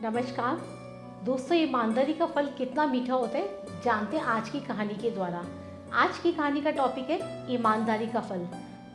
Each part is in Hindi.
नमस्कार दोस्तों, ईमानदारी का फल कितना मीठा होता है जानते हैं आज की कहानी के द्वारा। आज की कहानी का टॉपिक है ईमानदारी का फल।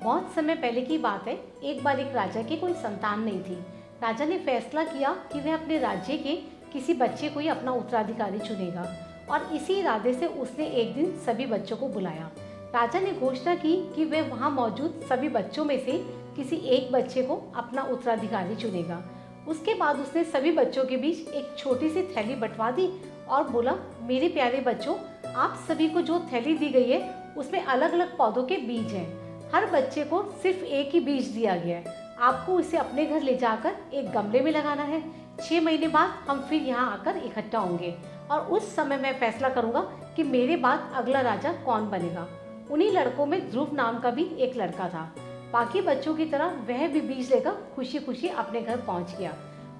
बहुत समय पहले की बात है। एक बार एक राजा की कोई संतान नहीं थी। राजा ने फैसला किया कि वह अपने राज्य के किसी बच्चे को ही अपना उत्तराधिकारी चुनेगा और इसी इरादे से उसने एक दिन सभी बच्चों को बुलाया। राजा ने घोषणा की कि वह वहाँ मौजूद सभी बच्चों में से किसी एक बच्चे को अपना उत्तराधिकारी चुनेगा। उसके बाद उसने सभी बच्चों के बीच एक छोटी सी थैली बंटवा दी और बोला, मेरे प्यारे बच्चों, आप सभी को जो थैली दी गई है उसमें अलग अलग पौधों के बीज हैं। हर बच्चे को सिर्फ एक ही बीज दिया गया है। आपको इसे अपने घर ले जाकर एक गमले में लगाना है। 6 महीने बाद हम फिर यहाँ आकर इकट्ठा होंगे और उस समय मैं फैसला करूँगा कि मेरे बाद अगला राजा कौन बनेगा। उन्हीं लड़कों में ध्रुव नाम का भी एक लड़का था। बाकी बच्चों की तरह वह भी बीज लेकर खुशी खुशी अपने घर पहुंच गया।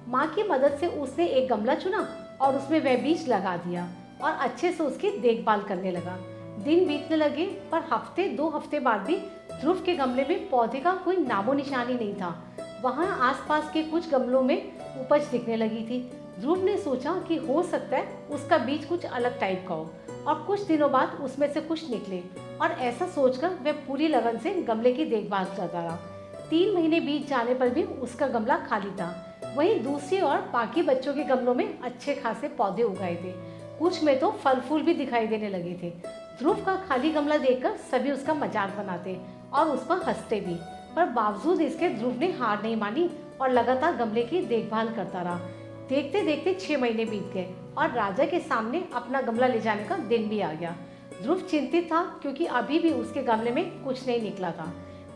माँ की मदद से उसने एक गमला चुना और उसमें वह बीज लगा दिया और अच्छे से उसकी देखभाल करने लगा। दिन बीतने लगे पर हफ्ते 2 हफ्ते बाद भी ध्रुव के गमले में पौधे का कोई नामो निशानी नहीं था। वहाँ आसपास के कुछ गमलों में उपज दिखने लगी थी। ध्रुव ने सोचा कि हो सकता है उसका बीज कुछ अलग टाइप का हो और कुछ दिनों बाद उसमें से कुछ निकले और ऐसा सोचकर वह पूरी लगन से गमले की देखभाल करता रहा। 3 महीने बीत जाने पर भी उसका गमला खाली था। वहीं दूसरी ओर बाकी बच्चों के गमलों में अच्छे खासे पौधे उगाए थे। कुछ में तो फल फूल भी दिखाई देने लगे थे। ध्रुव का खाली गमला देखकर सभी उसका मजाक बनाते और उस पर हंसते भी, पर बावजूद इसके ध्रुव ने हार नहीं मानी और लगातार गमले की देखभाल करता रहा। देखते देखते 6 महीने बीत गए और राजा के सामने अपना गमला ले जाने का दिन भी आ गया। ध्रुव चिंतित था क्योंकि अभी भी उसके गमले में कुछ नहीं निकला था।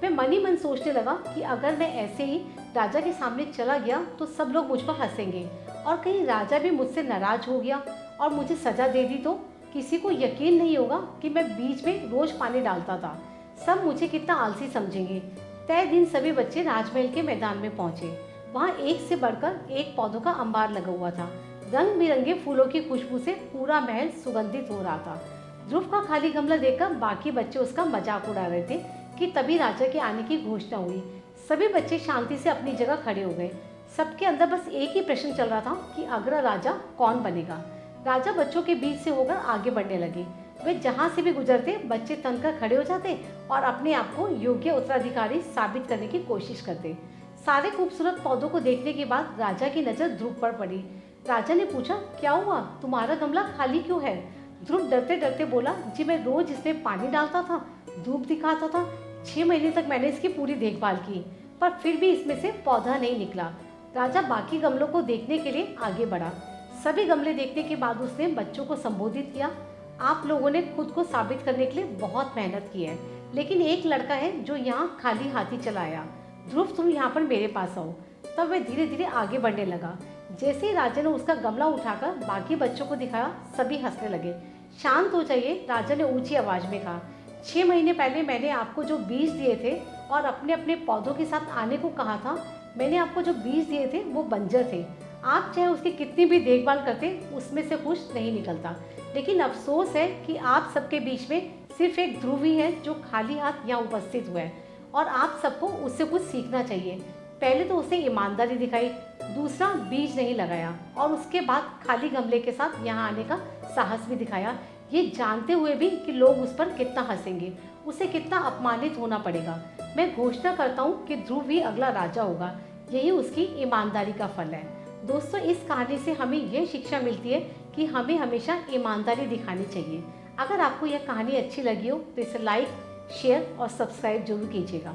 वह मन ही मन सोचने लगा कि अगर मैं ऐसे ही राजा के सामने चला गया तो सब लोग मुझ पर हंसेंगे और कहीं राजा भी मुझसे नाराज हो गया और मुझे सजा दे दी तो किसी को यकीन नहीं होगा कि मैं बीच में रोज पानी डालता था। सब मुझे कितना आलसी समझेंगे। तय दिन सभी बच्चे राजमहल के मैदान में पहुंचे। वहाँ एक से बढ़कर एक पौधों का अंबार लगा हुआ था। रंग बिरंगे फूलों की खुशबू से पूरा महल सुगंधित हो रहा था। ध्रुव का खाली गमला देखकर बाकी बच्चे उसका मजाक उड़ा रहे थे कि तभी राजा के आने की घोषणा हुई। सभी बच्चे शांति से अपनी जगह खड़े हो गए। सबके अंदर बस एक ही प्रश्न चल रहा था कि अगला राजा कौन बनेगा। राजा बच्चों के बीच से होकर आगे बढ़ने लगे। वे जहाँ से भी गुजरते बच्चे तनकर खड़े हो जाते और अपने आप को योग्य उत्तराधिकारी साबित करने की कोशिश करते। सारे खूबसूरत पौधों को देखने के बाद राजा की नजर ध्रुव पर पड़ी। राजा ने पूछा, क्या हुआ, तुम्हारा गमला खाली क्यों है? ध्रुव डरते डरते बोला, जी मैं रोज इसमें पानी डालता था, धूप दिखाता था। 6 महीने तक मैंने इसकी पूरी देखभाल की पर फिर भी इसमें से पौधा नहीं निकला। राजा बाकी गमलों को देखने के लिए आगे बढ़ा। सभी गमले देखने के बाद उसने बच्चों को संबोधित किया, आप लोगों ने खुद को साबित करने के लिए बहुत मेहनत की है, लेकिन एक लड़का है जो यहाँ खाली हाथी चलाया। ध्रुव, तुम यहाँ पर मेरे पास आओ। तब वह धीरे धीरे आगे बढ़ने लगा। जैसे ही राजा ने उसका गमला उठाकर बाकी बच्चों को दिखाया, सभी हंसने लगे। शांत हो जाइए, राजा ने ऊंची आवाज में कहा। 6 महीने पहले मैंने आपको जो बीज दिए थे और अपने अपने पौधों के साथ आने को कहा था, मैंने आपको जो बीज दिए थे वो बंजर थे। आप चाहे उसकी कितनी भी देखभाल करते उसमें से कुछ नहीं निकलता। लेकिन अफसोस है कि आप सबके बीच में सिर्फ एक ध्रुव ही है जो खाली हाथ यहाँ उपस्थित हुआ है और आप सबको उससे कुछ सीखना चाहिए। पहले तो उसने ईमानदारी दिखाई, दूसरा बीज नहीं लगाया और उसके बाद खाली गमले के साथ यहाँ आने का साहस भी दिखाया, ये जानते हुए भी कि लोग उस पर कितना हंसेंगे, उसे कितना अपमानित होना पड़ेगा। मैं घोषणा करता हूँ कि ध्रुव ही अगला राजा होगा। यही उसकी ईमानदारी का फल है। दोस्तों, इस कहानी से हमें यह शिक्षा मिलती है कि हमें हमेशा ईमानदारी दिखानी चाहिए। अगर आपको यह कहानी अच्छी लगी हो तो इसे लाइक, शेयर और सब्सक्राइब जरूर कीजिएगा।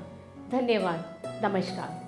धन्यवाद। नमस्कार।